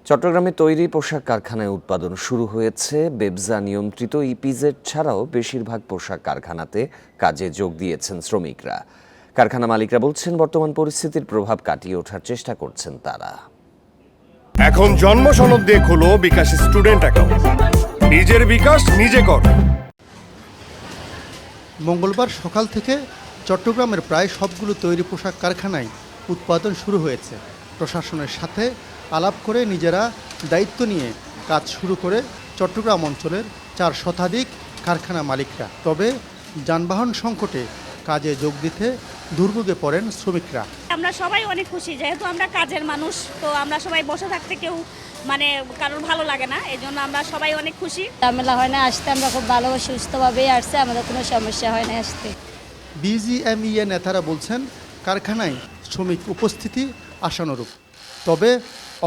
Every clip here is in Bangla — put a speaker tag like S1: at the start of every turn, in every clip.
S1: চট্টগ্রামে তৈরি পোশাক কারখানায় উৎপাদন শুরু হয়েছে। বেবজা নিয়ন্ত্রিত ইপিজেড ছাড়াও বেশিরভাগ পোশাক কারখানাতে কাজে যোগ দিয়েছেন শ্রমিকরা। কারখানা মালিকরা বলছেন, বর্তমান পরিস্থিতির প্রভাব কাটিয়ে ওঠার চেষ্টা করছেন তারা।
S2: এখন জন্ম সনদ দিয়ে খোলো বিকাশ স্টুডেন্ট অ্যাকাউন্ট। নিজের বিকাশ নিজে কর।
S3: মঙ্গলবার সকাল থেকে চট্টগ্রামের প্রায় সবগুলো তৈরি পোশাক কারখানায় উৎপাদন শুরু হয়েছে। প্রশাসনের সাথে আলাপ করে নিজেরা দায়িত্ব নিয়ে কাজ শুরু করে চট্টগ্রাম অঞ্চলের 4 শতাধিক কারখানা মালিকরা। তবে যানবাহন সংকটে কাজে যোগ দিতে দুর্ভোগে পড়েন শ্রমিকরা।
S4: আমরা সবাই অনেক খুশি, যেহেতু আমরা কাজের মানুষ, তো আমরা সবাই বসে থাকতে কেউ কারোর ভালো লাগে না, এই জন্য আমরা সবাই অনেক খুশি।
S5: ঝামেলা হয় না আসতে, আমরা খুব ভালো সুস্থভাবেই আসছে, আমাদের কোনো সমস্যা হয় না আসতে।
S3: বিজিএমইএ নেতারা বলছেন, কারখানায় শ্রমিক উপস্থিতি আশানুরূপ, তবে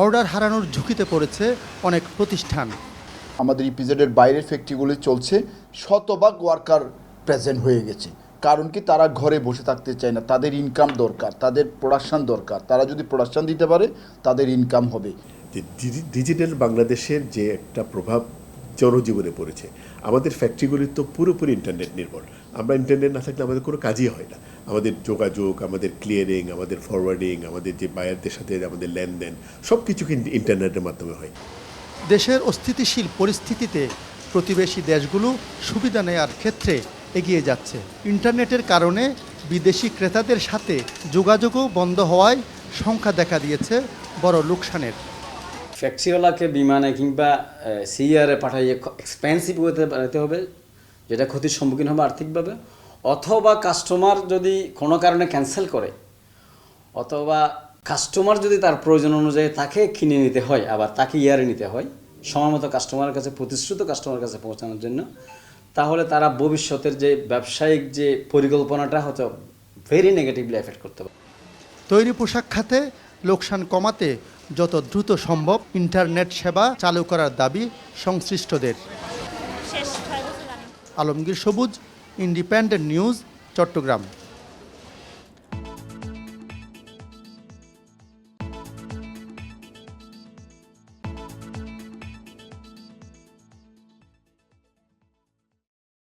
S3: অর্ডার হারানোর ঝুঁকিতে পড়েছে অনেক প্রতিষ্ঠান।
S6: আমাদের ইপিজেডের বাইরের ফ্যাক্টরিগুলি চলছে, শতভাগ ওয়ার্কার প্রেজেন্ট হয়ে গেছে। কারণ কি, তারা ঘরে বসে থাকতে চায় না, তাদের ইনকাম দরকার, তাদের প্রোডাকশান দরকার। তারা যদি প্রোডাকশান দিতে পারে তাদের ইনকাম হবে।
S7: ডিজিটাল বাংলাদেশের যে একটা প্রভাব জনজীবনে পড়েছে, আমাদের ফ্যাক্টরিগুলি তো পুরোপুরি ইন্টারনেট নির্ভর। আমরা ইন্টারনেট না থাকলে আমাদের কোনো কাজই হয় না। আমাদের যোগাযোগ, আমাদের ক্লিয়ারিং, আমাদের ফরওয়ার্ডিং, আমাদের যে বায়ারদের সাথে আমাদের লেনদেন, সব কিছু কিন্তু ইন্টারনেটের মাধ্যমে হয়।
S3: দেশের অস্থিতিশীল পরিস্থিতিতে প্রতিবেশী দেশগুলো সুবিধা নেয়ার ক্ষেত্রে এগিয়ে যাচ্ছে। ইন্টারনেটের কারণে বিদেশি ক্রেতাদের সাথে যোগাযোগও বন্ধ হওয়ায় সংখ্যা দেখা দিয়েছে বড় লোকসানের।
S8: ফ্যাক্টরিওয়ালাকে বিমানে কিংবা সিআরে পাঠাইয়ে এক্সপেন্সিভ হতে হবে, যেটা ক্ষতির সম্মুখীন হবে আর্থিকভাবে। অথবা কাস্টমার যদি কোনো কারণে ক্যান্সেল করে, অথবা কাস্টমার যদি তার প্রয়োজন অনুযায়ী তাকে কিনে নিতে হয়, আবার তাকে ইয়ারে নিতে হয় সময় মতো কাস্টমারের কাছে, প্রতিশ্রুত কাস্টমারের কাছে পৌঁছানোর জন্য, তাহলে তারা ভবিষ্যতের যে ব্যবসায়িক যে পরিকল্পনাটা হয়তো ভেরি নেগেটিভলি এফেক্ট করতে পারে।
S3: তৈরি পোশাক খাতে লোকসান কমাতে যত দ্রুত সম্ভব ইন্টারনেট সেবা চালু করার দাবি সংশ্লিষ্টদের। আলমগীর সবুজ, ইন্ডিপেন্ডেন্ট নিউজ, চট্টগ্রাম।